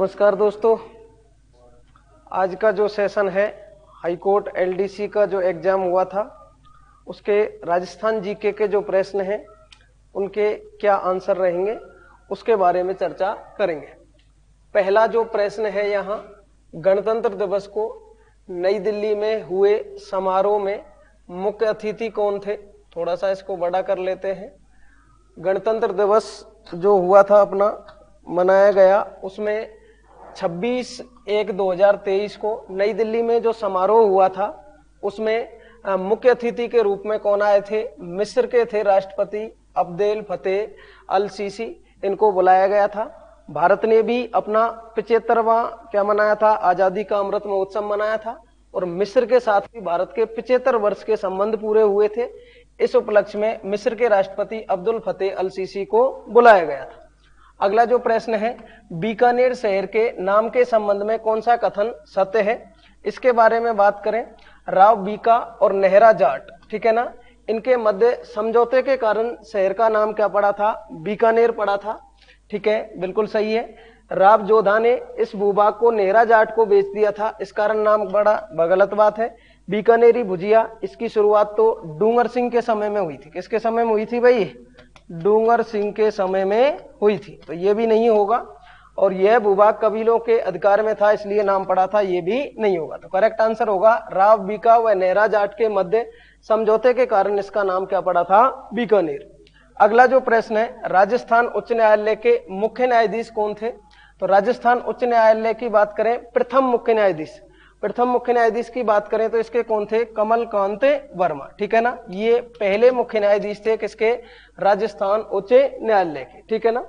नमस्कार दोस्तों, आज का जो सेशन है हाई कोर्ट एलडीसी का जो एग्जाम हुआ था उसके राजस्थान जीके के जो प्रश्न हैं उनके क्या आंसर रहेंगे उसके बारे में चर्चा करेंगे। पहला जो प्रश्न है यहाँ, गणतंत्र दिवस को नई दिल्ली में हुए समारोह में मुख्य अतिथि कौन थे। थोड़ा सा इसको बड़ा कर लेते हैं। गणतंत्र दिवस जो हुआ था अपना मनाया गया, उसमें 26/1/2023 को नई दिल्ली में जो समारोह हुआ था उसमें मुख्य अतिथि के रूप में कौन आए थे। मिस्र के थे राष्ट्रपति अब्देल फतेह अल सीसी, इनको बुलाया गया था। भारत ने भी अपना 75वां क्या मनाया था, आजादी का अमृत महोत्सव मनाया था और मिस्र के साथ भी भारत के 75 वर्ष के संबंध पूरे हुए थे। इस उपलक्ष्य में मिस्र के राष्ट्रपति अब्दुल फतेह अल सीसी को बुलाया गया था। अगला जो प्रश्न है, बीकानेर शहर के नाम के संबंध में कौन सा कथन सत्य है। इसके बारे में बात करें, राव बीका और नेहरा जाट, ठीक है ना, इनके मध्य समझौते के कारण शहर का नाम क्या पड़ा था, बीकानेर पड़ा था। ठीक है, बिल्कुल सही है। राव जोधा ने इस भूभाग को नेहरा जाट को बेच दिया था, इस कारण नाम पड़ा, गलत बात है। बीकानेरी भुजिया, इसकी शुरुआत तो डूंगर सिंह के समय में हुई थी। किसके समय में हुई थी भाई, डूंगर सिंह के समय में हुई थी, तो ये भी नहीं होगा। और यह भूभाग कबीलों के अधिकार में था इसलिए नाम पड़ा था, ये भी नहीं होगा। तो करेक्ट आंसर होगा राव बीका व नेहरा जाट के मध्य समझौते के कारण इसका नाम क्या पड़ा था, बीकानेर। अगला जो प्रश्न है, राजस्थान उच्च न्यायालय के मुख्य न्यायाधीश कौन थे। तो राजस्थान उच्च न्यायालय की बात करें, प्रथम मुख्य न्यायाधीश की बात करें तो इसके कौन थे, कमल कांत वर्मा, ठीक है ना। ये पहले मुख्य न्यायाधीश थे किसके, राजस्थान उच्च न्यायालय के, ठीक है ना।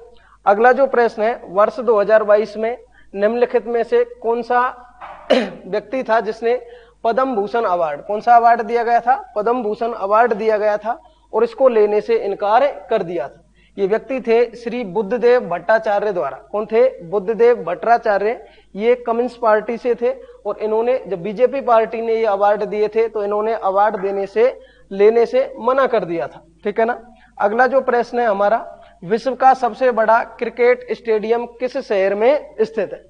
अगला जो प्रश्न है, वर्ष 2022 में निम्नलिखित में से कौन सा व्यक्ति था जिसने पद्म भूषण अवार्ड, कौन सा अवार्ड दिया गया था, पद्म भूषण अवार्ड दिया गया था और इसको लेने से इनकार कर दिया था। ये व्यक्ति थे श्री बुद्धदेव भट्टाचार्य द्वारा। कौन थे, बुद्धदेव भट्टाचार्य। ये कम्युनिस्ट पार्टी से थे और इन्होंने, जब बीजेपी पार्टी ने ये अवार्ड दिए थे तो इन्होंने अवार्ड लेने से मना कर दिया था, ठीक है ना। अगला जो प्रश्न है हमारा, विश्व का सबसे बड़ा क्रिकेट स्टेडियम किस शहर में स्थित है।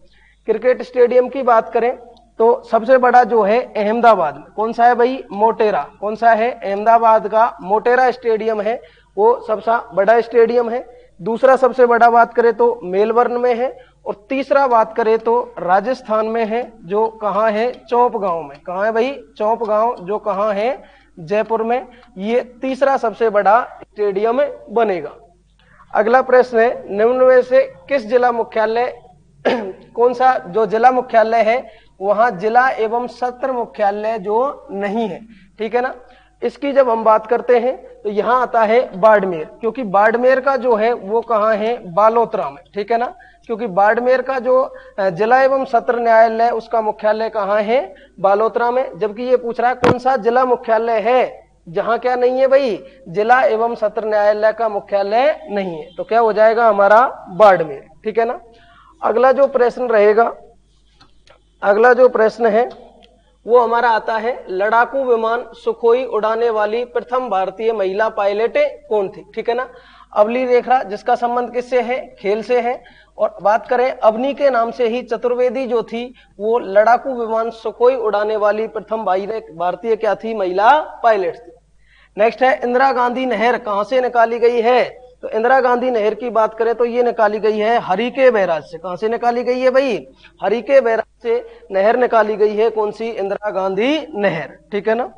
क्रिकेट स्टेडियम की बात करें तो सबसे बड़ा जो है अहमदाबाद में। कौन सा है भाई, मोटेरा। कौन सा है, अहमदाबाद का मोटेरा स्टेडियम है, वो सबसे बड़ा स्टेडियम है। दूसरा सबसे बड़ा बात करें तो मेलबर्न में है और तीसरा बात करें तो राजस्थान में है, जो कहाँ है, चौप गांव में। कहाँ है भाई, चौप गांव, जो कहाँ है, जयपुर में। ये तीसरा सबसे बड़ा स्टेडियम बनेगा। अगला प्रश्न है, निम्न में से किस जिला मुख्यालय कौन सा जो जिला मुख्यालय है वहां जिला एवं सत्र मुख्यालय जो नहीं है, ठीक है ना। इसकी जब हम बात करते हैं तो यहाँ आता है बाड़मेर, क्योंकि बाड़मेर का जो है वो कहाँ है, बालोतरा में, ठीक है ना। क्योंकि बाड़मेर का जो जिला एवं सत्र न्यायालय उसका मुख्यालय कहाँ है, बालोतरा में। जबकि ये पूछ रहा है कौन सा जिला मुख्यालय है जहां क्या नहीं है भाई, जिला एवं सत्र न्यायालय का मुख्यालय नहीं है, तो क्या हो जाएगा हमारा, बाड़मेर, ठीक है ना। अगला जो प्रश्न रहेगा, अगला जो प्रश्न है वो हमारा आता है, लड़ाकू विमान सुखोई उड़ाने वाली प्रथम भारतीय महिला पायलट कौन थी, ठीक है ना। अवली रेखा, जिसका संबंध किससे है, खेल से है। और बात करें अवनी के नाम से ही चतुर्वेदी जो थी वो लड़ाकू विमान सुखोई उड़ाने वाली प्रथम भारतीय क्या थी, महिला पायलट थी। नेक्स्ट है, इंदिरा गांधी नहर कहां से निकाली गई है। तो इंदिरा गांधी नहर की बात करें तो ये निकाली गई है हरिके बैराज से। कहां से निकाली गई है भाई, हरिके बैराज से नहर निकाली गई है, कौन सी, इंदिरा गांधी नहर, ठीक है ना।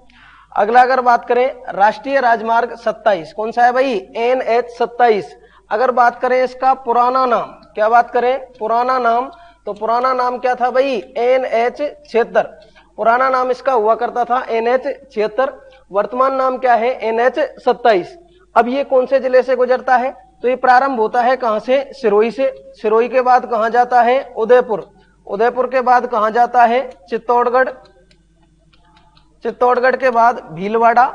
अगला अगर बात करें, राष्ट्रीय राजमार्ग 27 कौन सा है भाई, NH 27। अगर बात करें इसका पुराना नाम, क्या बात करें, पुराना नाम, तो पुराना नाम क्या था भाई, NH 76। पुराना नाम इसका हुआ करता था NH 76, वर्तमान नाम क्या है, NH 27। अब ये कौन से जिले से गुजरता है, तो ये प्रारंभ होता है कहां से, सिरोही से। सिरोही के बाद कहां जाता है, उदयपुर। उदयपुर के बाद कहां जाता है, चित्तौड़गढ़। चित्तौड़गढ़ के बाद भीलवाड़ा।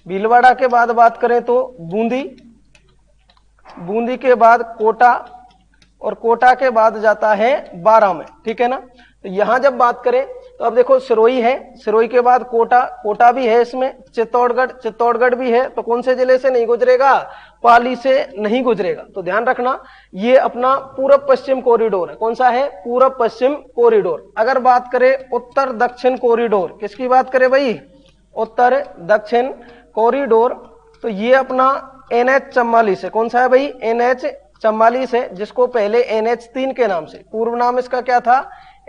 भीलवाड़ा के बाद बात करें तो बूंदी। बूंदी के बाद कोटा और कोटा के बाद जाता है बारां में, ठीक है ना। तो यहां जब बात करें तो अब देखो सिरोही है, सिरोही के बाद कोटा, कोटा भी है इसमें, चित्तौड़गढ़ भी है, तो कौन से जिले से नहीं गुजरेगा, पाली से नहीं गुजरेगा। तो ध्यान रखना ये अपना पूरब पश्चिम कॉरिडोर है। कौन सा है? पूरब पश्चिम कॉरिडोर। अगर बात करें उत्तर दक्षिण कॉरिडोर, किसकी बात करें भाई? उत्तर दक्षिण कॉरिडोर, तो ये अपना NH 44 है। कौन सा है भाई? NH 44 है, जिसको पहले NH 3 के नाम से, पूर्व नाम इसका क्या था?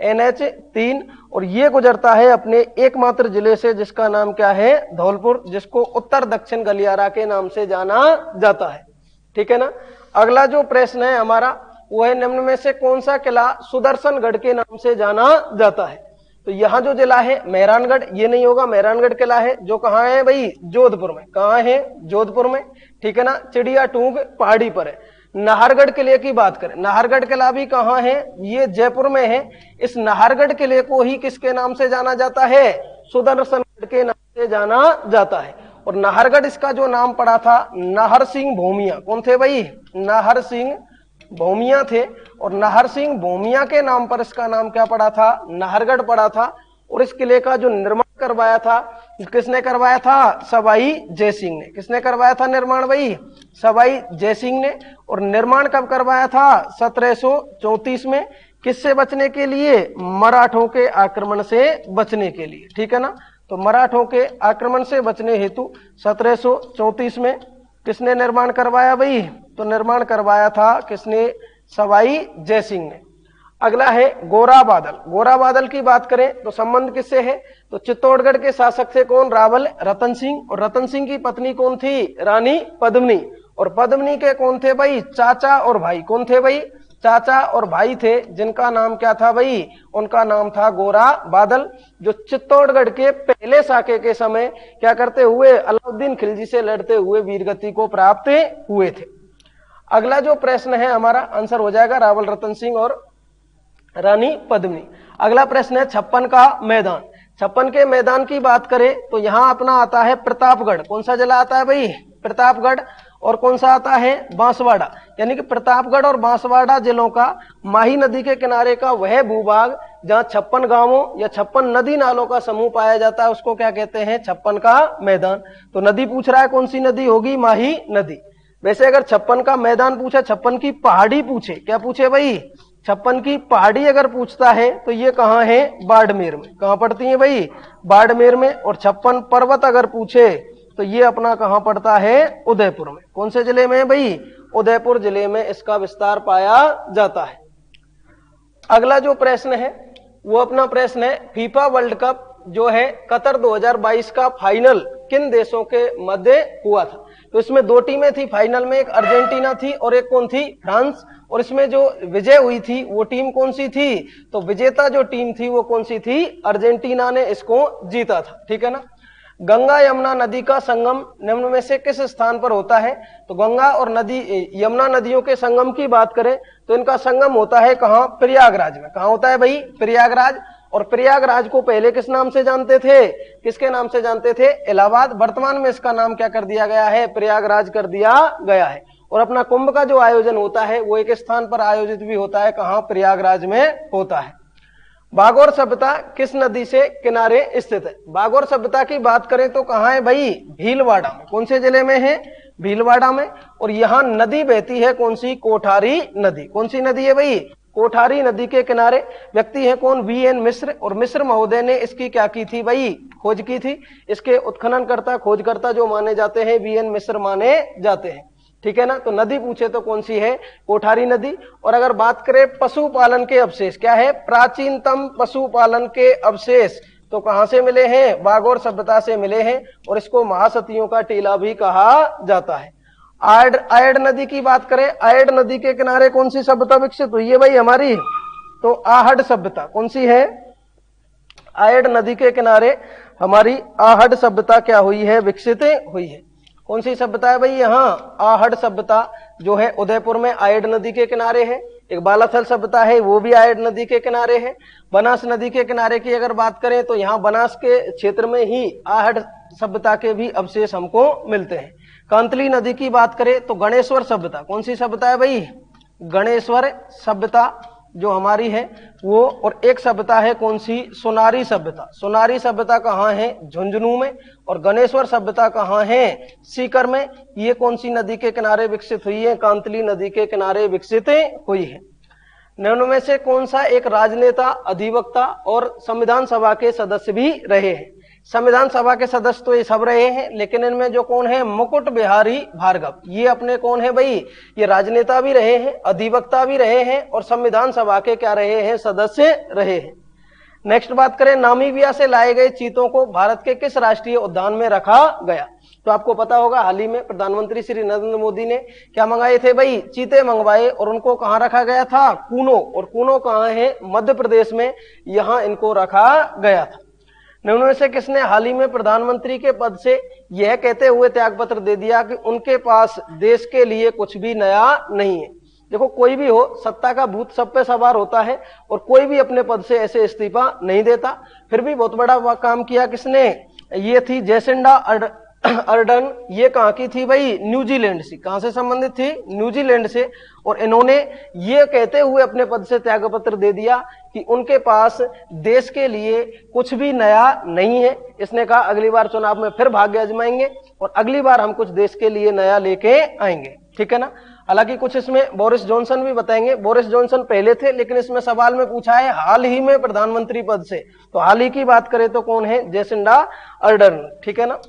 NH 3। और ये गुजरता है अपने एकमात्र जिले से, जिसका नाम क्या है? धौलपुर, जिसको उत्तर दक्षिण गलियारा के नाम से जाना जाता है। ठीक है ना। अगला जो प्रश्न है हमारा वो है, निम्न में से कौन सा किला सुदर्शनगढ़ के नाम से जाना जाता है? तो यहाँ जो जिला है मेहरानगढ़, ये नहीं होगा, मेहरानगढ़ किला है जो कहाँ है भाई? जोधपुर में। कहाँ है? जोधपुर में। ठीक है ना। चिड़िया टूंग पहाड़ी पर है। नाहरगढ़ किले की बात करें, नाहरगढ़ किला भी कहाँ है? ये जयपुर में है। इस नाहरगढ़ किले को ही किसके नाम से जाना जाता है? सुदर्शनगढ़ के नाम से जाना जाता है। और नाहरगढ़ इसका जो नाम पड़ा था नाहर सिंह भूमिया। कौन थे भाई? नाहर सिंह भूमिया थे। और नाहर सिंह भूमिया के नाम पर इसका नाम क्या पड़ा था? नाहरगढ़ पड़ा था। और इस किले का जो निर्माण करवाया था, किसने करवाया था? सवाई जयसिंह ने। किसने करवाया था निर्माण भाई? सवाई जयसिंह ने। और निर्माण कब करवाया था? 1734 में। किससे बचने के लिए? मराठों के आक्रमण से बचने के लिए। ठीक है ना। तो मराठों के आक्रमण से बचने हेतु 1734 में किसने निर्माण करवाया भाई? तो निर्माण करवाया था किसने? सवाई जयसिंह ने। अगला है गोरा बादल। गोरा बादल की बात करें तो संबंध किससे है? तो चित्तौड़गढ़ के शासक थे कौन? रावल रतन सिंह। और रतन सिंह की पत्नी कौन थी? रानी पद्मिनी। और पद्मिनी के कौन थे भाई? चाचा और भाई। कौन थे भाई? चाचा और भाई थे, जिनका नाम क्या था भाई? उनका नाम था गोरा बादल, जो चित्तौड़गढ़ के पहले साके के समय क्या करते हुए? अलाउद्दीन खिलजी से लड़ते हुए वीरगति को प्राप्त हुए थे। अगला जो प्रश्न है हमारा, आंसर हो जाएगा रावल रतन सिंह और रानी पद्मिनी। अगला प्रश्न है 56 का मैदान। 56 के मैदान की बात करें तो यहां अपना आता है प्रतापगढ़। कौन सा जिला आता है भाई? प्रतापगढ़। और कौन सा आता है? बांसवाड़ा। यानी कि प्रतापगढ़ और बांसवाड़ा जिलों का माही नदी के किनारे का वह भूभाग जहां 56 गांवों या 56 नदी नालों का समूह पाया जाता है, उसको क्या कहते हैं? 56 का मैदान। तो नदी पूछ रहा है, कौन सी नदी होगी? माही नदी। वैसे अगर 56 का मैदान पूछे, 56 की पहाड़ी पूछे, क्या पूछे भाई? 56 की पहाड़ी अगर पूछता है तो ये कहाँ है? बाड़मेर में। कहाँ पड़ती है भाई? बाड़मेर में। और 56 पर्वत अगर पूछे तो ये अपना कहाँ पड़ता है? उदयपुर में। कौन से जिले में है भाई? उदयपुर जिले में इसका विस्तार पाया जाता है। अगला जो प्रश्न है वो अपना प्रश्न है, फीफा वर्ल्ड कप जो है कतर 2022 का फाइनल किन देशों के मध्य हुआ था? तो इसमें दो टीमें थी फाइनल में, एक अर्जेंटीना थी और एक कौन थी? फ्रांस। और इसमें जो विजय हुई थी वो टीम कौन सी थी? तो विजेता जो टीम थी वो कौन सी थी? अर्जेंटीना ने इसको जीता था। ठीक है ना। गंगा यमुना नदी का संगम निम्न में से किस स्थान पर होता है? तो गंगा और यमुना नदियों के संगम की बात करें तो इनका संगम होता है कहाँ? प्रयागराज में। कहाँ होता है भाई? प्रयागराज। और प्रयागराज को पहले किस नाम से जानते थे? किसके नाम से जानते थे? इलाहाबाद। वर्तमान में इसका नाम क्या कर दिया गया है? प्रयागराज कर दिया गया है। और अपना कुंभ का जो आयोजन होता है वो एक स्थान पर आयोजित भी होता है, कहाँ? प्रयागराज में होता है। बागौर सभ्यता किस नदी से किनारे स्थित है? बागौर सभ्यता की बात करें तो कहाँ है भाई? भीलवाड़ा में। कौन से जिले में है? भीलवाड़ा में। और यहाँ नदी बहती है कौन सी? कोठारी नदी। कौन सी नदी है भाई? कोठारी नदी के किनारे। व्यक्ति है कौन? VN मिश्र। और मिश्र महोदय ने इसकी क्या की थी भाई? खोज की थी। इसके उत्खननकर्ता खोजकर्ता जो माने जाते हैं VN मिश्र माने जाते हैं। ठीक है ना। तो नदी पूछे तो कौन सी है? कोठारी नदी। और अगर बात करें पशुपालन के अवशेष, क्या है? प्राचीनतम पशुपालन के अवशेष तो कहां से मिले हैं? बागौर सभ्यता से मिले हैं। और इसको महासतियों का टीला भी कहा जाता है। आयड नदी की बात करें, आयड नदी के किनारे कौन सी सभ्यता विकसित हुई है भाई हमारी? तो आहड़ सभ्यता। कौन सी है? आयड नदी के किनारे हमारी आहड़ सभ्यता क्या हुई है? विकसित हुई है। कौन सी सभ्यता है भाई? यहाँ आहड़ सभ्यता जो है उदयपुर में आयड नदी के किनारे है। एक बालाथल सभ्यता है वो भी आयड नदी के किनारे है। बनास नदी के किनारे की अगर बात करें तो यहाँ बनास के क्षेत्र में ही आहड़ सभ्यता के भी अवशेष हमको मिलते हैं। कांतली नदी की बात करें तो गणेश्वर सभ्यता। कौन सी सभ्यता है भाई? गणेश्वर सभ्यता। जो हमारी है वो, और एक सभ्यता है कौन सी, सोनारी सभ्यता। सोनारी सभ्यता कहाँ है, झुंझुनू में। और गणेश्वर सभ्यता कहाँ है, सीकर में। ये कौन सी नदी के किनारे विकसित हुई है, कांतली नदी के किनारे विकसित हुई है। निम्न में से कौन सा एक राजनेता, अधिवक्ता और संविधान सभा के सदस्य भी रहे हैं। संविधान सभा के सदस्य तो ये सब रहे हैं, लेकिन इनमें जो कौन है, मुकुट बिहारी भार्गव, ये अपने कौन है भाई, ये राजनेता भी रहे हैं, अधिवक्ता भी रहे हैं और संविधान सभा के क्या रहे हैं, सदस्य रहे हैं। नेक्स्ट बात करें, नामीबिया से लाए गए चीतों को भारत के किस राष्ट्रीय उद्यान में रखा गया। तो आपको पता होगा हाल ही में प्रधानमंत्री श्री नरेंद्र मोदी ने क्या मंगाए थे भाई, चीते मंगवाए, और उनको कहां रखा गया था, कूनो। और कूनो कहां है, मध्य प्रदेश में, यहां इनको रखा गया था। निम्न में से किसने हाल ही में प्रधानमंत्री के पद से यह कहते हुए त्यागपत्र दे दिया कि उनके पास देश के लिए कुछ भी नया नहीं है। देखो कोई भी हो, सत्ता का भूत सब पे सवार होता है और कोई भी अपने पद से ऐसे इस्तीफा नहीं देता। फिर भी बहुत बड़ा काम किया किसने, ये थी जैसिंडा अर्डन। ये कहाँ की थी भाई, न्यूजीलैंड से। कहां से संबंधित थी, न्यूजीलैंड से। और इन्होंने ये कहते हुए अपने पद से त्यागपत्र दे दिया कि उनके पास देश के लिए कुछ भी नया नहीं है। इसने कहा अगली बार चुनाव में फिर भाग्य आजमाएंगे और अगली बार हम कुछ देश के लिए नया लेके आएंगे, ठीक है ना। हालांकि कुछ इसमें बोरिस जॉनसन भी बताएंगे। बोरिस जॉनसन पहले थे, लेकिन इसमें सवाल में पूछा है हाल ही में प्रधानमंत्री पद से, तो हाल ही की बात करें तो कौन है, जैसिंडा अर्डर्न, ठीक है ना।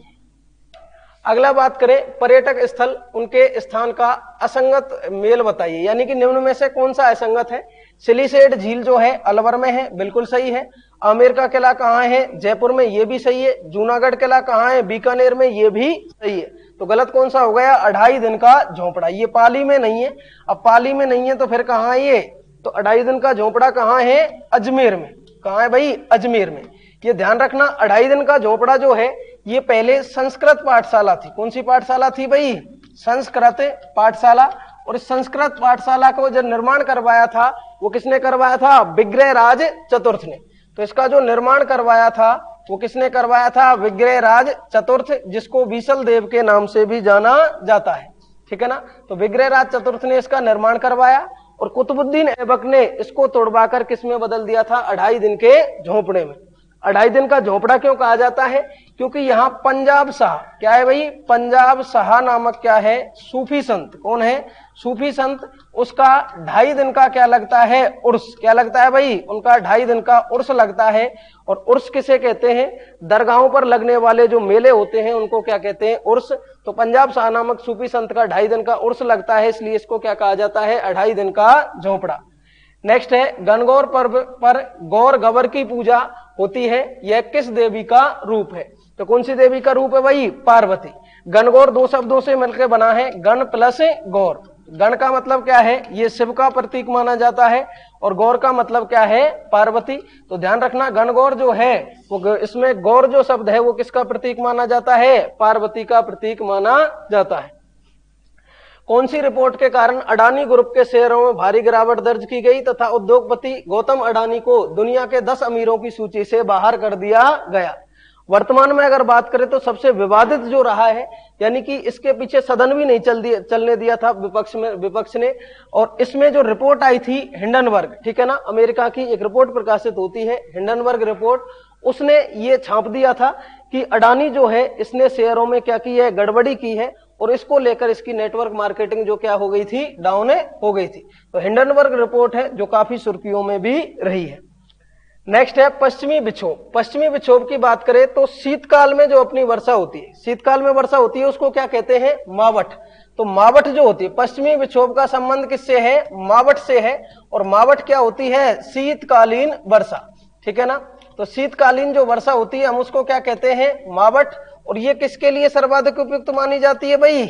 अगला बात करें, पर्यटक स्थल, उनके स्थान का असंगत मेल बताइए, यानी कि निम्न में से कौन सा असंगत है। सिलिसेट झील जो है अलवर में है, बिल्कुल सही है। आमेर का किला कहाँ है, जयपुर में, ये भी सही है। जूनागढ़ किला कहाँ है, बीकानेर में, ये भी सही है। तो गलत कौन सा हो गया, 2.5 दिन का झोंपड़ा, ये पाली में नहीं है। अब पाली में नहीं है तो फिर कहाँ है ये, तो 2.5 दिन का झोंपड़ा कहाँ है, अजमेर में। कहाँ है भाई, अजमेर में। ये ध्यान रखना, 2.5 दिन का झोंपड़ा जो है ये पहले संस्कृत पाठशाला थी। कौन सी पाठशाला थी भाई, संस्कृत पाठशाला। और इस संस्कृत पाठशाला को जो निर्माण करवाया था वो किसने करवाया था, विग्रहराज चतुर्थ ने। तो इसका जो निर्माण करवाया था वो किसने करवाया था, विग्रहराज चतुर्थ, जिसको बीसल देव के नाम से भी जाना जाता है, ठीक है ना। तो विग्रहराज चतुर्थ ने इसका निर्माण करवाया और कुतुबुद्दीन ऐबक ने इसको तोड़वाकर किस में बदल दिया था, 2.5 दिन के झोंपड़े में। 2.5 दिन का झोंपड़ा क्यों कहा जाता है, क्योंकि यहाँ पंजाब शाह, क्या है भाई, पंजाब शाह नामक क्या है, सूफी संत। कौन है, सूफी संत। उसका 2.5 दिन का क्या लगता है, उर्स। क्या लगता है भाई, उनका 2.5 दिन का उर्स लगता है। और उर्स किसे कहते हैं, दरगाहों पर लगने वाले जो मेले होते हैं उनको क्या कहते हैं, उर्स। तो पंजाब शाह नामक सूफी संत का 2.5 दिन का उर्स लगता है, इसलिए इसको क्या कहा जाता है, 2.5 दिन का झोंपड़ा। नेक्स्ट है, गणगौर पर्व पर गौर गवर की पूजा होती है, यह किस देवी का रूप है। तो कौन सी देवी का रूप है भाई, पार्वती। गणगौर 2 शब्दों से मिलकर बना है, गण प्लस गौर। गण का मतलब क्या है, ये शिव का प्रतीक माना जाता है, और गौर का मतलब क्या है, पार्वती। तो ध्यान रखना, गणगौर जो है वो, इसमें गौर जो शब्द है वो किसका प्रतीक माना जाता है, पार्वती का प्रतीक माना जाता है। कौन सी रिपोर्ट के कारण अडानी ग्रुप के शेयरों में भारी गिरावट दर्ज की गई तथा उद्योगपति गौतम अडानी को दुनिया के 10 अमीरों की सूची से बाहर कर दिया गया। वर्तमान में अगर बात करें तो सबसे विवादित जो रहा है, यानी कि इसके पीछे सदन भी नहीं चलने दिया था विपक्ष ने। और इसमें जो रिपोर्ट आई थी हिंडनबर्ग, ठीक है ना, अमेरिका की एक रिपोर्ट प्रकाशित होती है हिंडनबर्ग रिपोर्ट, उसने ये छाप दिया था कि अडानी जो है इसने शेयरों में क्या की है, गड़बड़ी की है, और इसको लेकर इसकी नेटवर्क मार्केटिंग जो क्या हो गई थी, डाउन हो गई थी। तो हिंडनबर्ग रिपोर्ट है जो काफी सुर्खियों में भी रही है। नेक्स्ट है पश्चिमी विक्षोभ। पश्चिमी विक्षोभ की बात करें तो शीतकाल में जो अपनी वर्षा होती है, शीतकाल में वर्षा होती है, उसको क्या कहते हैं, मावठ। तो मावठ जो होती है, पश्चिमी विक्षोभ का संबंध किससे है, मावठ से है। और मावठ क्या होती है, शीतकालीन वर्षा, ठीक है ना। तो शीतकालीन जो वर्षा होती है हम उसको क्या कहते हैं, मावठ। और ये किसके लिए सर्वाधिक उपयुक्त मानी जाती है भाई,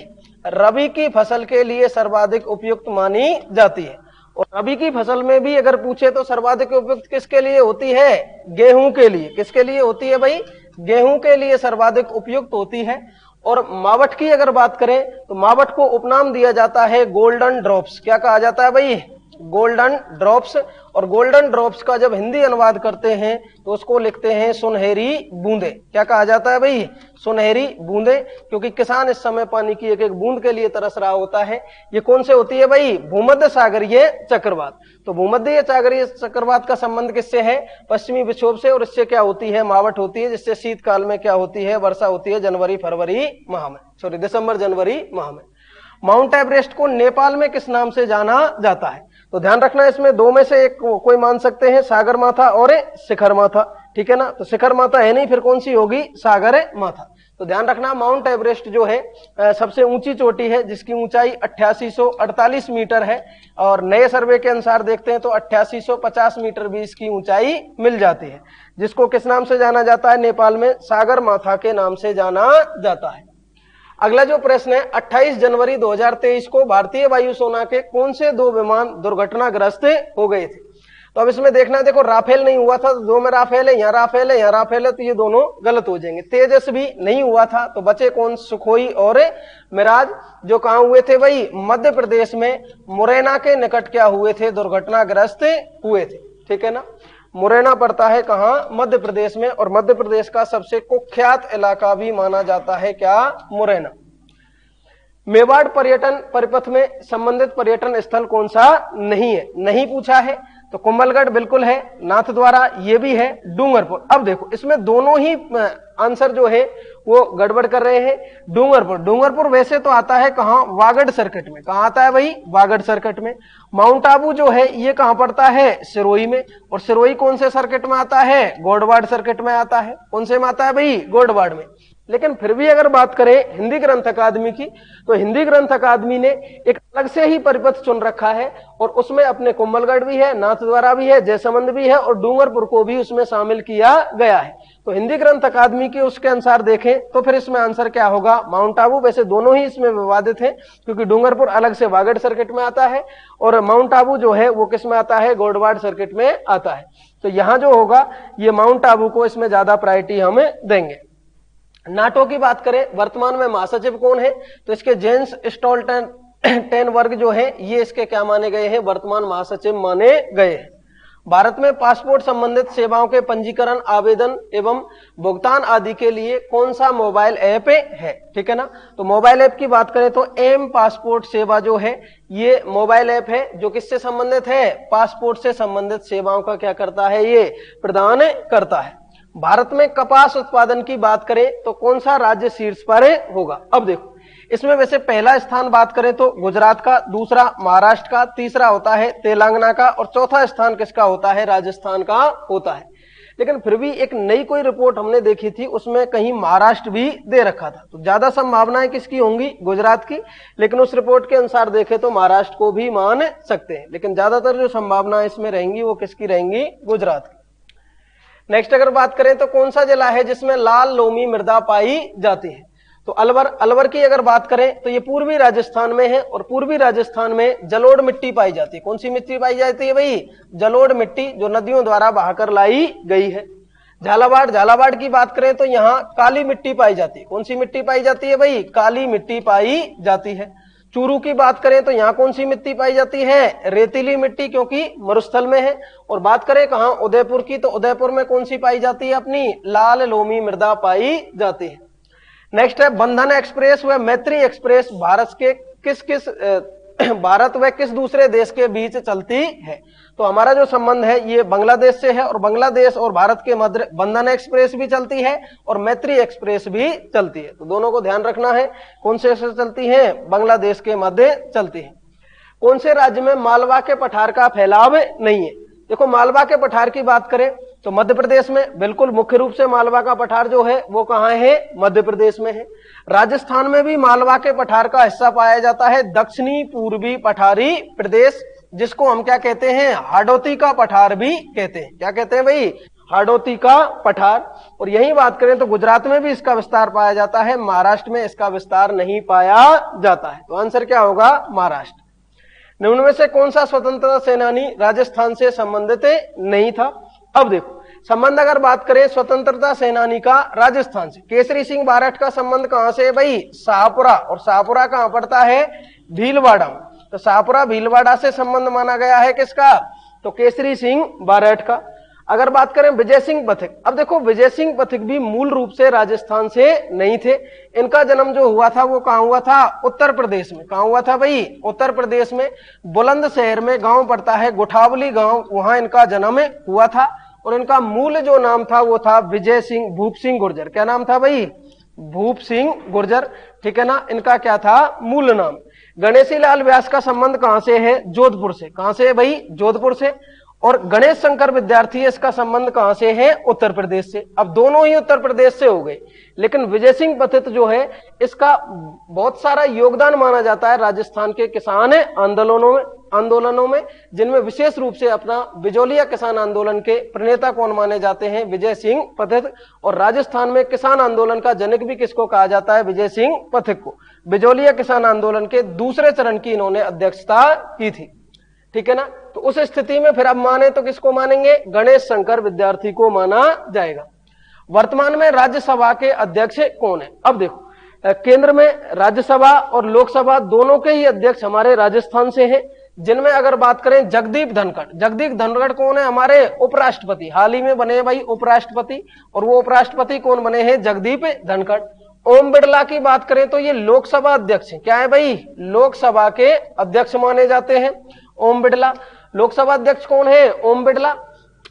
रबी की फसल के लिए सर्वाधिक उपयुक्त मानी जाती है। और रबी की फसल में भी अगर पूछे तो सर्वाधिक उपयुक्त किसके लिए होती है, गेहूं के लिए। किसके लिए होती है भाई, गेहूं के लिए सर्वाधिक उपयुक्त होती है। और मावठ की अगर बात करें तो मावठ को उपनाम दिया जाता है गोल्डन ड्रॉप्स। क्या कहा जाता है भाई, गोल्डन ड्रॉप्स। और गोल्डन ड्रॉप्स का जब हिंदी अनुवाद करते हैं तो उसको लिखते हैं सुनहरी बूंदे। क्या कहा जाता है भाई? सुनहरी बूंदे, क्योंकि किसान इस समय पानी की एक एक बूंद के लिए तरस रहा होता है। ये कौन से होती है भाई? भूमध्य सागरीय चक्रवात। तो भूमध्य सागरीय चक्रवात का संबंध किससे है? पश्चिमी विक्षोभ से, और इससे क्या होती है? मावठ होती है, जिससे शीतकाल में क्या होती है? वर्षा होती है जनवरी फरवरी माह में, सॉरी दिसंबर जनवरी माह में। माउंट एवरेस्ट को नेपाल में किस नाम से जाना जाता है? तो ध्यान रखना, इसमें दो में से एक कोई मान सकते हैं, सागर माथा और शिखर माथा, ठीक है ना। तो शिखर माथा है नहीं, फिर कौन सी होगी? सागर माथा। तो ध्यान रखना, माउंट एवरेस्ट जो है सबसे ऊंची चोटी है, जिसकी ऊंचाई 8848 मीटर है, और नए सर्वे के अनुसार देखते हैं तो 8850 मीटर भी इसकी ऊंचाई मिल जाती है, जिसको किस नाम से जाना जाता है? नेपाल में सागर माथा के नाम से जाना जाता है। अगला जो प्रश्न है, 28 जनवरी 2023 को भारतीय वायुसेना के कौन से दो विमान दुर्घटनाग्रस्त हो गए थे? तो अब इसमें देखना, देखो राफेल नहीं हुआ था, दो में राफेल है, यहाँ राफेल है, यहाँ राफेल है, तो ये दोनों गलत हो जाएंगे। तेजस भी नहीं हुआ था, तो बचे कौन? सुखोई और मिराज, जो कहाँ हुए थे भाई? मध्य प्रदेश में मुरैना के निकट क्या हुए थे? दुर्घटनाग्रस्त हुए थे, ठीक है ना। मुरैना पड़ता है कहाँ? मध्य प्रदेश में, और मध्य प्रदेश का सबसे कुख्यात इलाका भी माना जाता है क्या? मुरैना। मेवाड़ पर्यटन परिपथ में संबंधित पर्यटन स्थल कौन सा नहीं है? नहीं पूछा है, तो कुंभलगढ़ बिल्कुल है, नाथद्वारा ये भी है, डूंगरपुर। अब देखो इसमें दोनों ही आंसर जो है वो गड़बड़ कर रहे हैं। डूंगरपुर वैसे तो आता है कहाँ? वागड़ सर्किट में। कहाँ आता है भाई? वागड़ सर्किट में। माउंट आबू जो है ये कहाँ पड़ता है? सिरोही में, और सिरोही कौन से सर्किट में आता है? गोडवाड़ सर्किट में आता है। कौन से में आता है भाई? गोडवाड़ में। लेकिन फिर भी अगर बात करें हिंदी ग्रंथ अकादमी की, तो हिंदी ग्रंथ अकादमी ने एक अलग से ही परिपथ चुन रखा है, और उसमें अपने कुंभलगढ़ भी है, नाथद्वारा भी है, जयसमंद भी है, और डूंगरपुर को भी उसमें शामिल किया गया है। तो हिंदी ग्रंथ अकादमी के उसके अनुसार देखें तो फिर इसमें आंसर क्या होगा? माउंट आबू। वैसे दोनों ही इसमें विवादित है, क्योंकि डूंगरपुर अलग से वागड़ सर्किट में आता है, और माउंट आबू जो है वो किस में आता है? गोडवाड़ सर्किट में आता है। तो यहां जो होगा ये माउंट आबू को इसमें ज्यादा प्रायोरिटी हम देंगे। नाटो की बात करें, वर्तमान में महासचिव कौन है? तो इसके जेंस स्टोल्टनबर्ग जो है ये इसके क्या माने गए हैं? वर्तमान महासचिव माने गए हैं। भारत में पासपोर्ट संबंधित सेवाओं के पंजीकरण, आवेदन एवं भुगतान आदि के लिए कौन सा मोबाइल ऐप है? ठीक है ना। तो मोबाइल ऐप की बात करें तो एम पासपोर्ट सेवा जो है ये मोबाइल ऐप है, जो किससे संबंधित है? पासपोर्ट से संबंधित सेवाओं का क्या करता है? ये प्रदान करता है। भारत में कपास उत्पादन की बात करें तो कौन सा राज्य शीर्ष पर होगा? अब देखो इसमें वैसे पहला स्थान बात करें तो गुजरात का, दूसरा महाराष्ट्र का, तीसरा होता है तेलंगाना का, और चौथा स्थान किसका होता है? राजस्थान का होता है। लेकिन फिर भी एक नई कोई रिपोर्ट हमने देखी थी, उसमें कहीं महाराष्ट्र भी दे रखा था, तो ज्यादा संभावनाएं किसकी होंगी? गुजरात की। लेकिन उस रिपोर्ट के अनुसार देखें तो महाराष्ट्र को भी मान सकते हैं, लेकिन ज्यादातर जो संभावनाएं इसमें रहेंगी वो किसकी रहेंगी? गुजरात की। नेक्स्ट अगर बात करें तो कौन सा जिला है जिसमें लाल लोमी मृदा पाई जाती है? तो अलवर की अगर बात करें तो ये पूर्वी राजस्थान में है, और पूर्वी राजस्थान में जलोढ़ मिट्टी पाई जाती है। कौन सी मिट्टी पाई जाती है भाई? जलोढ़ मिट्टी, जो नदियों द्वारा बहाकर लाई गई है। झालावाड़ की बात करें तो यहाँ काली मिट्टी पाई जाती है। कौन सी मिट्टी पाई जाती है भाई? काली मिट्टी पाई जाती है। चूरू की बात करें तो यहाँ कौन सी मिट्टी पाई जाती है? रेतीली मिट्टी, क्योंकि मरुस्थल में है। और बात करें कहाँ? उदयपुर की, तो उदयपुर में कौन सी पाई जाती है? अपनी लाल लोमी मृदा पाई जाती है। नेक्स्ट है बंधन एक्सप्रेस व मैत्री एक्सप्रेस भारत व किस दूसरे देश के बीच चलती है? तो हमारा जो संबंध है ये बांग्लादेश से है, और बांग्लादेश और भारत के मध्य बंधन एक्सप्रेस भी चलती है और मैत्री एक्सप्रेस भी चलती है। तो दोनों को ध्यान रखना है, कौन से चलती है? बांग्लादेश के मध्य चलती है। कौन से राज्य में मालवा के पठार का फैलाव नहीं है? देखो मालवा के पठार की बात करें तो मध्य प्रदेश में बिल्कुल मुख्य रूप से मालवा का पठार जो है वो कहाँ है? मध्य प्रदेश में है। राजस्थान में भी मालवा के पठार का हिस्सा पाया जाता है दक्षिणी पूर्वी पठारी प्रदेश, जिसको हम क्या कहते हैं? हाडोती का पठार भी कहते हैं। क्या कहते हैं भाई? हाडोती का पठार। और यही बात करें तो गुजरात में भी इसका विस्तार पाया जाता है, महाराष्ट्र में इसका विस्तार नहीं पाया जाता है। तो आंसर क्या होगा? महाराष्ट्र। निम्न में से कौन सा स्वतंत्रता सेनानी राजस्थान से संबंधित नहीं था? अब देखो संबंध अगर बात करें स्वतंत्रता सेनानी का राजस्थान से, केसरी सिंह बारठ का संबंध कहां से है भाई? शाहपुरा। और शाहपुरा कहां पड़ता है? भीलवाड़ा में। तो शाहपुरा भीलवाड़ा से संबंध माना गया है किसका? तो केसरी सिंह बारठ का। अगर बात करें विजय सिंह पथिक, अब देखो विजय सिंह पथिक भी मूल रूप से राजस्थान से नहीं थे। इनका जन्म जो हुआ था वो कहां हुआ था, उत्तर प्रदेश में। कहां हुआ था भाई, उत्तर प्रदेश में बुलंदशहर में गांव पड़ता है गुठावली गांव, वहां इनका जन्म हुआ था। और इनका मूल जो नाम था वो था विजय सिंह भूप सिंह गुर्जर। क्या नाम था भाई, भूप सिंह गुर्जर, ठीक है ना। इनका क्या था मूल नाम। गणेशी लाल व्यास का संबंध कहां से है, जोधपुर से। कहां से है भाई, जोधपुर से। और गणेश शंकर विद्यार्थी, इसका संबंध कहां से है, उत्तर प्रदेश से। अब दोनों ही उत्तर प्रदेश से हो गए, लेकिन विजय सिंह पथिक जो है इसका बहुत सारा योगदान माना जाता है राजस्थान के किसान आंदोलनों में, जिनमें विशेष रूप से अपना बिजोलिया किसान आंदोलन के प्रणेता कौन माने जाते हैं, विजय सिंह पथिक। और राजस्थान में किसान आंदोलन का जनक भी किसको कहा जाता है, विजय सिंह पथिक को। बिजोलिया किसान आंदोलन के दूसरे चरण की इन्होंने अध्यक्षता की थी, ठीक है ना। तो उस स्थिति में फिर अब माने तो किसको मानेंगे, गणेश शंकर विद्यार्थी को माना जाएगा। वर्तमान में राज्यसभा के अध्यक्ष कौन है। अब देखो केंद्र में राज्यसभा और लोकसभा दोनों के ही अध्यक्ष हमारे राजस्थान से हैं, जिनमें अगर बात करें जगदीप धनखड़। जगदीप धनखड़ कौन है, हमारे उपराष्ट्रपति, हाल ही में बने भाई उपराष्ट्रपति। और वो उपराष्ट्रपति कौन बने हैं, जगदीप धनखड़। ओम बिड़ला की बात करें तो ये लोकसभा अध्यक्ष है। क्या है भाई, लोकसभा के अध्यक्ष माने जाते हैं ओम बिड़ला। लोकसभा अध्यक्ष कौन है, ओम बिड़ला।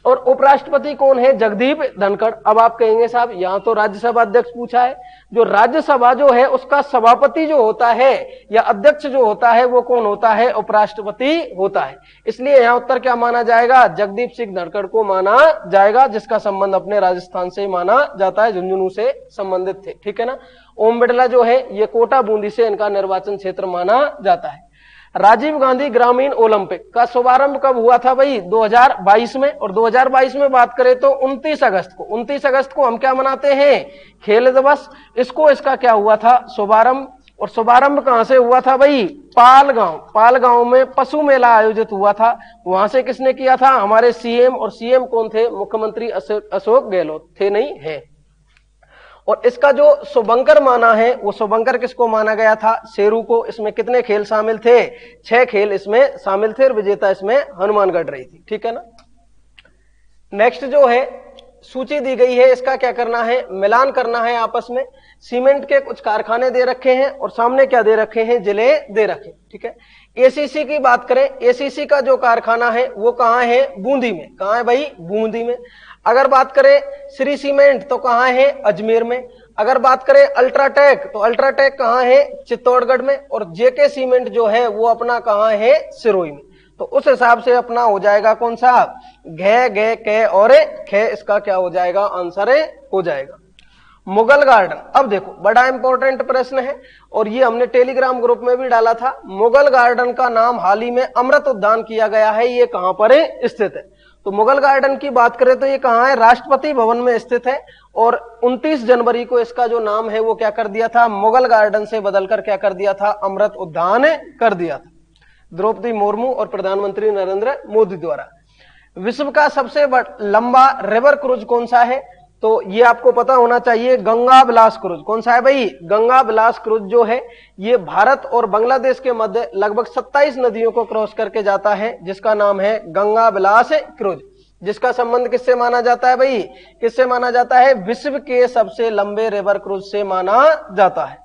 और उपराष्ट्रपति कौन है, जगदीप धनखड़। अब आप कहेंगे साहब यहां तो राज्यसभा अध्यक्ष पूछा है, जो राज्यसभा जो है उसका सभापति जो होता है या अध्यक्ष जो होता है वो कौन होता है, उपराष्ट्रपति होता है। इसलिए यहां उत्तर क्या माना जाएगा, जगदीप सिंह धनखड़ को माना जाएगा, जिसका संबंध अपने राजस्थान से माना जाता है, झुंझुनू से संबंधित थे, ठीक है ना। ओम बिड़ला जो है ये कोटा बूंदी से इनका निर्वाचन क्षेत्र माना जाता है। राजीव गांधी ग्रामीण ओलंपिक का शुभारंभ कब हुआ था भाई, 2022 में। और 2022 में बात करें तो 29 अगस्त को हम क्या मनाते हैं, खेल दिवस। इसका क्या हुआ था शुभारंभ। और शुभारंभ कहां से हुआ था भाई, पाल गांव में पशु मेला आयोजित हुआ था। वहां से किसने किया था, हमारे सीएम। और सीएम कौन थे, मुख्यमंत्री अशोक गहलोत थे, नहीं है। और इसका जो शुभंकर माना है वो शुभंकर किसको माना गया था, शेरू को। इसमें कितने खेल शामिल थे, 6 खेल इसमें शामिल थे और विजेता इसमें हनुमानगढ़ रही थी, ठीक है ना। नेक्स्ट जो है सूची दी गई है, इसका क्या करना है, मिलान करना है आपस में। सीमेंट के कुछ कारखाने दे रखे हैं और सामने क्या दे रखे हैं, जिले दे रखे, ठीक है। एसीसी की बात करें, एसीसी का जो कारखाना है वो कहां है, बूंदी में। कहां है भाई, बूंदी में। अगर बात करें श्री सीमेंट तो कहां है, अजमेर में। अगर बात करें अल्ट्राटेक तो अल्ट्राटेक कहां है, चित्तौड़गढ़ में। और जेके सीमेंट जो है वो अपना कहां है, सिरोही में। तो उस हिसाब से अपना हो जाएगा कौन सा, घे गे के और खे, इसका क्या हो जाएगा, आंसर हो जाएगा मुगल गार्डन। अब देखो बड़ा इंपॉर्टेंट प्रश्न है और ये हमने टेलीग्राम ग्रुप में भी डाला था। मुगल गार्डन का नाम हाल ही में अमृत उद्यान किया गया है, ये कहां पर स्थित है। तो मुगल गार्डन की बात करें तो ये कहां है, राष्ट्रपति भवन में स्थित है। और 29 जनवरी को इसका जो नाम है वो क्या कर दिया था, मुगल गार्डन से बदलकर क्या कर दिया था, अमृत उद्यान कर दिया था, द्रौपदी मुर्मू और प्रधानमंत्री नरेंद्र मोदी द्वारा। विश्व का सबसे लंबा रिवर क्रूज कौन सा है, तो ये आपको पता होना चाहिए, गंगा विलास क्रूज। कौन सा है भाई, गंगा विलास क्रूज जो है ये भारत और बांग्लादेश के मध्य लगभग 27 नदियों को क्रॉस करके जाता है, जिसका नाम है गंगा विलास क्रूज। जिसका संबंध किससे माना जाता है भाई, किससे माना जाता है, विश्व के सबसे लंबे रिवर क्रूज से माना जाता है।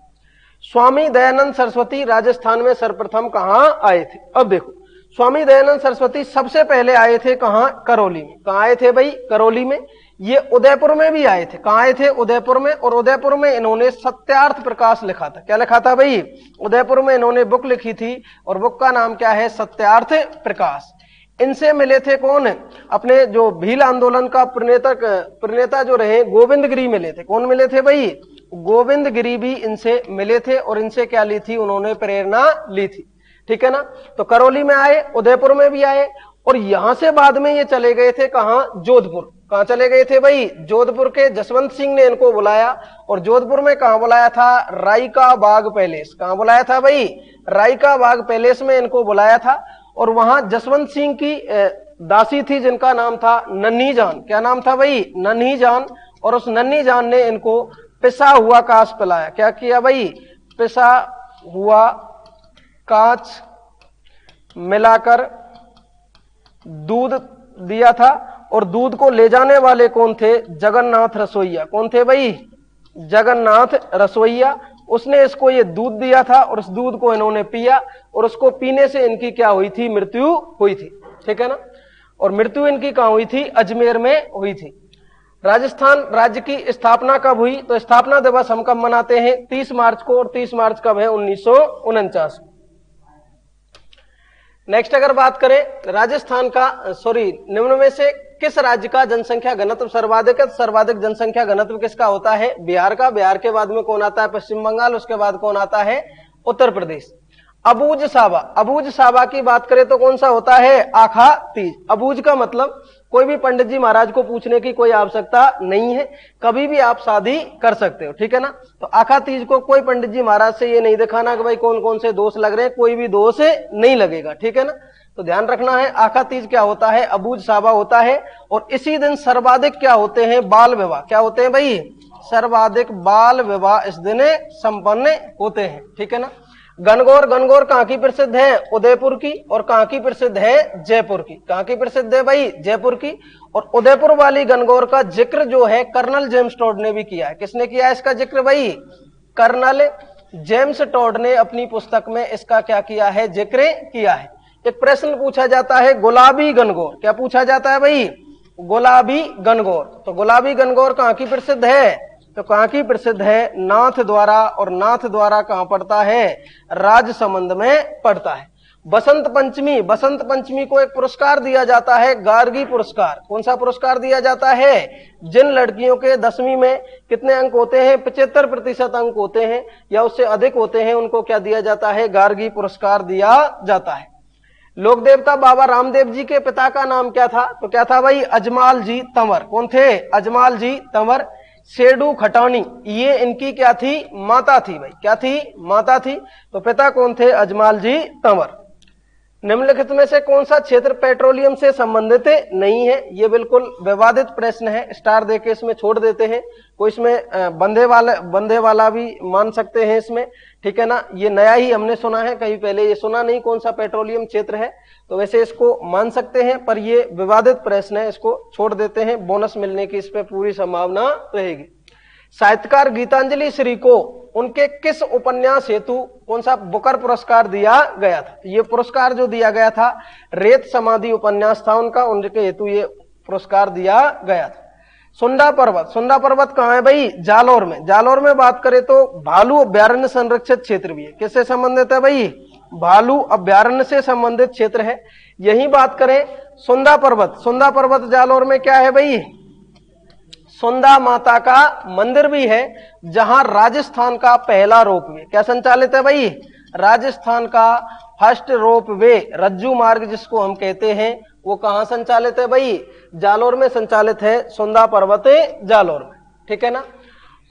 स्वामी दयानंद सरस्वती राजस्थान में सर्वप्रथम कहां आए थे। अब देखो स्वामी दयानंद सरस्वती सबसे पहले आए थे कहां, करौली में। कहां आए थे भाई, करौली में। ये उदयपुर में भी आए थे, कहां आए थे, उदयपुर में। और उदयपुर में इन्होंने सत्यार्थ प्रकाश लिखा था। क्या लिखा था भाई, उदयपुर में इन्होंने बुक लिखी थी और बुक का नाम क्या है, सत्यार्थ प्रकाश। इनसे मिले थे कौन, अपने जो भील आंदोलन का प्रणेता जो रहे गोविंद गिरी मिले थे। कौन मिले थे भाई, गोविंद गिरी भी इनसे मिले थे और इनसे क्या ली थी, उन्होंने प्रेरणा ली थी, ठीक है ना। तो करौली में आए, उदयपुर में भी आए और यहां से बाद में ये चले गए थे कहां, जोधपुर। कहां चले गए थे भाई, जोधपुर के जसवंत सिंह ने इनको बुलाया। और जोधपुर में कहां बुलाया था, राई का बाग पैलेस। कहां बुलाया था भाई, राई का बाग पैलेस में इनको बुलाया था। और वहां जसवंत सिंह की दासी थी जिनका नाम था नन्ही जान। क्या नाम था भाई, नन्ही जान। और उस नन्ही जान ने इनको पिसा हुआ कांच पिलाया। क्या किया भाई, पिसा हुआ कांच मिलाकर दूध दिया था, और दूध को ले जाने वाले कौन थे? जगन्नाथ रसोइया। कौन थे भाई? जगन्नाथ रसोइया। उसने इसको ये दूध दिया था और उस दूध को इन्होंने पिया, और उसको पीने से इनकी क्या हुई थी? मृत्यु हुई थी। ठीक है ना। और मृत्यु इनकी कहां हुई थी? अजमेर में हुई थी। राजस्थान राज्य की स्थापना कब हुई? तो स्थापना दिवस हम कब मनाते हैं? 30 मार्च को। और 30 मार्च कब है? 1949। नेक्स्ट अगर बात करें राजस्थान का, निम्न में से किस राज्य का जनसंख्या घनत्व सर्वाधिक है? सर्वाधिक जनसंख्या घनत्व किसका होता है? बिहार का। बिहार के बाद में कौन आता है? पश्चिम बंगाल। उसके बाद कौन आता है? उत्तर प्रदेश। अबूझ सावा, अबूझ सावा की बात करें तो कौन सा होता है? आखा तीज। अबूझ का मतलब कोई भी पंडित जी महाराज को पूछने की कोई आवश्यकता नहीं है, कभी भी आप शादी कर सकते हो। ठीक है ना। तो आखा तीज को कोई पंडित जी महाराज से ये नहीं दिखाना कि भाई कौन कौन से दोष लग रहे हैं, कोई भी दोष नहीं लगेगा। ठीक है ना। तो ध्यान रखना है, आखा तीज क्या होता है? अबूझ सावा होता है। और इसी दिन सर्वाधिक क्या होते हैं? बाल विवाह। क्या होते हैं भाई? सर्वाधिक बाल विवाह इस दिन संपन्न होते हैं। ठीक है ना। गणगौर, गणगौर कहां की प्रसिद्ध है? उदयपुर की। और कहां की प्रसिद्ध है? जयपुर की। कहां की प्रसिद्ध है भाई? जयपुर की। और उदयपुर वाली गणगौर का जिक्र जो है कर्नल जेम्स टॉड ने भी किया है। किसने किया है इसका जिक्र भाई? कर्नल जेम्स टॉड ने अपनी पुस्तक में इसका क्या किया है? जिक्र किया है। एक प्रश्न पूछा जाता है, गुलाबी गणगौर। क्या पूछा जाता है भाई? गुलाबी गणगौर। तो गुलाबी गणगौर कहां की प्रसिद्ध है? तो कहां की प्रसिद्ध है? नाथ द्वारा। और नाथ द्वारा कहां पड़ता है? राजसमंद में पड़ता है। बसंत पंचमी, बसंत पंचमी को एक पुरस्कार दिया जाता है, गार्गी पुरस्कार। कौन सा पुरस्कार दिया जाता है? जिन लड़कियों के 10वीं में कितने अंक होते हैं? 75% अंक होते हैं या उससे अधिक होते हैं, उनको क्या दिया जाता है? गार्गी पुरस्कार दिया जाता है। लोक देवता बाबा रामदेव जी के पिता का नाम क्या था? तो क्या था भाई? अजमाल जी तंवर। कौन थे? अजमाल जी तंवर। सेडू खटानी, ये इनकी क्या थी? माता थी भाई। क्या थी? माता थी। तो पिता कौन थे? अजमाल जी तंवर। निम्नलिखित में से कौन सा क्षेत्र पेट्रोलियम से संबंधित नहीं है? ये बिल्कुल विवादित प्रश्न है, स्टार देके इसमें छोड़ देते हैं। कोई इसमें बंधे वाला भी मान सकते हैं इसमें। ठीक है ना। ये नया ही हमने सुना है, कहीं पहले ये सुना नहीं कौन सा पेट्रोलियम क्षेत्र है, तो वैसे इसको मान सकते हैं, पर ये विवादित प्रश्न है, इसको छोड़ देते हैं। बोनस मिलने की इस पे पूरी संभावना रहेगी। साहित्यकार गीतांजलि श्री को उनके किस उपन्यास हेतु कौन सा बुकर पुरस्कार दिया गया था? ये पुरस्कार जो दिया गया था रेत समाधि उपन्यास था उनका, उनके हेतु ये पुरस्कार दिया गया था। सुंडा पर्वत, सुंडा पर्वत कहां है भाई? जालौर में। जालौर में बात करें तो भालू अभ्यारण्य संरक्षित क्षेत्र भी है। किससे संबंधित है भाई? भालू अभ्यारण्य से संबंधित क्षेत्र है। यही बात करें सुंडा पर्वत, सुंडा पर्वत जालौर में क्या है भाई? सुंदा माता का मंदिर भी है, जहां राजस्थान का पहला रोपवे क्या संचालित है भाई? राजस्थान का फर्स्ट रोपवे, रज्जू मार्ग जिसको हम कहते हैं, वो कहां संचालित है भाई? जालौर में संचालित है, सुंदा पर्वत जालौर में। ठीक है ना।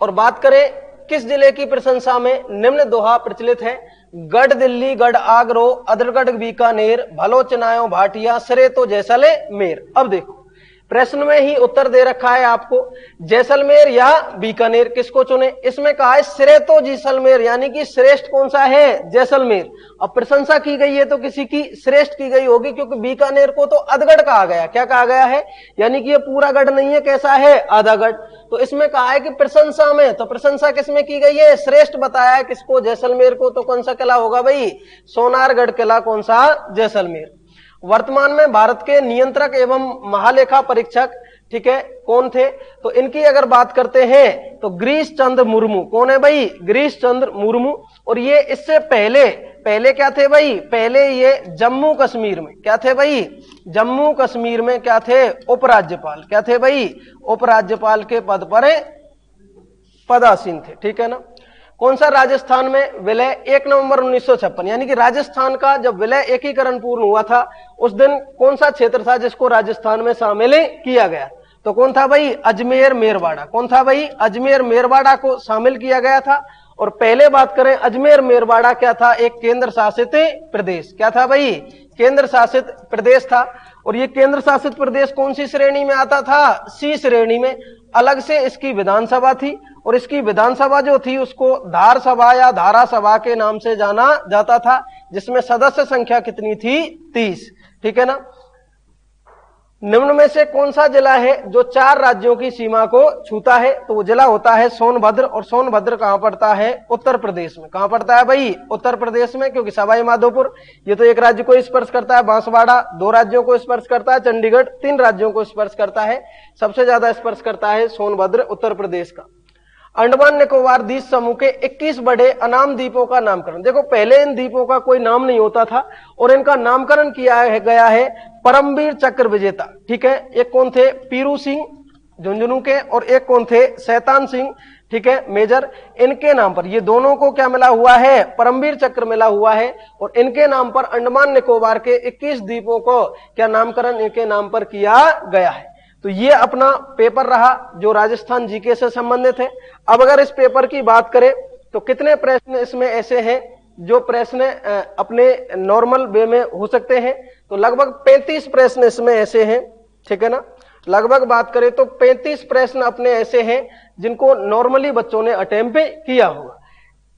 और बात करें किस जिले की प्रशंसा में निम्न दोहा प्रचलित है? गढ़ दिल्ली गढ़ आगरो, अदरगढ़ बीकानेर, भलो चनायो भाटिया, सिरे तो जैसलमेर। अब देखो प्रश्न में ही उत्तर दे रखा है आपको, जैसलमेर या बीकानेर, किसको चुने? इसमें कहा है सिरे तो जैसलमेर, यानी कि श्रेष्ठ कौन सा है? जैसलमेर। अब प्रशंसा की गई है तो किसी की श्रेष्ठ की गई होगी, क्योंकि बीकानेर को तो अधगढ़ कहा गया। क्या कहा गया है? यानी कि ये पूरा गढ़ नहीं है, कैसा है? आधा गढ़। तो इसमें कहा है कि प्रशंसा में, तो प्रशंसा किसमें की गई है? श्रेष्ठ बताया है किसको? जैसलमेर को। तो कौन सा किला होगा भाई? सोनारगढ़ किला। कौन सा? जैसलमेर। वर्तमान में भारत के नियंत्रक एवं महालेखा परीक्षक, ठीक है, कौन थे? तो इनकी अगर बात करते हैं तो गिरीश चंद्र मुर्मू। कौन है भाई? गिरीश चंद्र मुर्मू। और ये इससे पहले क्या थे भाई? पहले ये जम्मू कश्मीर में क्या थे भाई? जम्मू कश्मीर में क्या थे? उपराज्यपाल। क्या थे भाई? उपराज्यपाल के पद पर पदासीन थे। ठीक है ना। कौन सा राजस्थान में विलय? 1 नवंबर 1956, यानी कि राजस्थान का जब विलय एकीकरण पूर्ण हुआ था उस दिन कौन सा क्षेत्र था जिसको राजस्थान में शामिल किया गया? तो कौन था भाई? अजमेर मेरवाड़ा। कौन था भाई? अजमेर मेरवाड़ा को शामिल किया गया था। और पहले बात करें अजमेर मेरवाड़ा क्या था? एक केंद्र शासित प्रदेश। क्या था भाई? केंद्र शासित प्रदेश था। और ये केंद्र शासित प्रदेश कौन सी श्रेणी में आता था? सी श्रेणी में। अलग से इसकी विधानसभा थी, और इसकी विधानसभा जो थी उसको धार सभा या धारा सभा के नाम से जाना जाता था, जिसमें सदस्य संख्या कितनी थी? 30। ठीक है ना। निम्न में से कौन सा जिला है जो 4 राज्यों की सीमा को छूता है? तो वो जिला होता है सोनभद्र, और सोनभद्र कहां पड़ता है? उत्तर प्रदेश में। कहां पड़ता है भाई? उत्तर प्रदेश में, क्योंकि सवाई माधोपुर ये तो एक राज्य को स्पर्श करता है, बांसवाड़ा 2 राज्यों को स्पर्श करता है, चंडीगढ़ 3 राज्यों को स्पर्श करता है, सबसे ज्यादा स्पर्श करता है सोनभद्र उत्तर प्रदेश का। अंडमान निकोबार द्वीप समूह के 21 बड़े अनाम द्वीपों का नामकरण। देखो पहले इन द्वीपों का कोई नाम नहीं होता था और इनका नामकरण किया गया है परमवीर चक्र विजेता। ठीक है, एक कौन थे? पीरू सिंह झुंझुनू के, और एक कौन थे? शैतान सिंह, ठीक है, मेजर। इनके नाम पर ये दोनों को क्या मिला हुआ है? परमवीर चक्र मिला हुआ है, और इनके नाम पर अंडमान निकोबार के 21 द्वीपों को क्या नामकरण इनके नाम पर किया गया है। तो ये अपना पेपर रहा जो राजस्थान जीके से संबंधित है। अब अगर इस पेपर की बात करें तो कितने प्रश्न इसमें ऐसे हैं जो प्रश्न अपने नॉर्मल वे में हो सकते हैं? तो लगभग 35 प्रश्न इसमें ऐसे हैं, ठीक है ना। लगभग बात करें तो 35 प्रश्न अपने ऐसे हैं जिनको नॉर्मली बच्चों ने अटेम्प्ट किया होगा।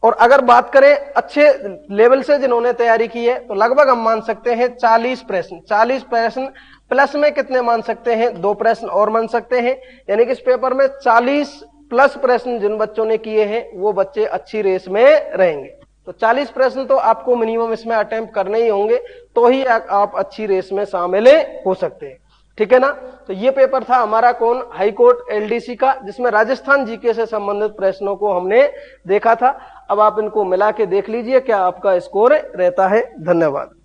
और अगर बात करें अच्छे लेवल से जिन्होंने तैयारी की है तो लगभग हम मान सकते हैं 40 प्रश्न। 40 प्रश्न प्लस में कितने मान सकते हैं? 2 प्रश्न और मान सकते हैं, यानी कि इस पेपर में 40 प्लस प्रश्न जिन बच्चों ने किए हैं वो बच्चे अच्छी रेस में रहेंगे। तो 40 प्रश्न तो आपको मिनिमम इसमें अटेम्प्ट करने ही होंगे, तो ही आप अच्छी रेस में शामिल हो सकते हैं, ठीक है ना। तो ये पेपर था हमारा कौन? हाई कोर्ट एलडीसी का, जिसमें राजस्थान जीके से संबंधित प्रश्नों को हमने देखा था। अब आप इनको मिला के देख लीजिए क्या आपका स्कोर रहता है। धन्यवाद।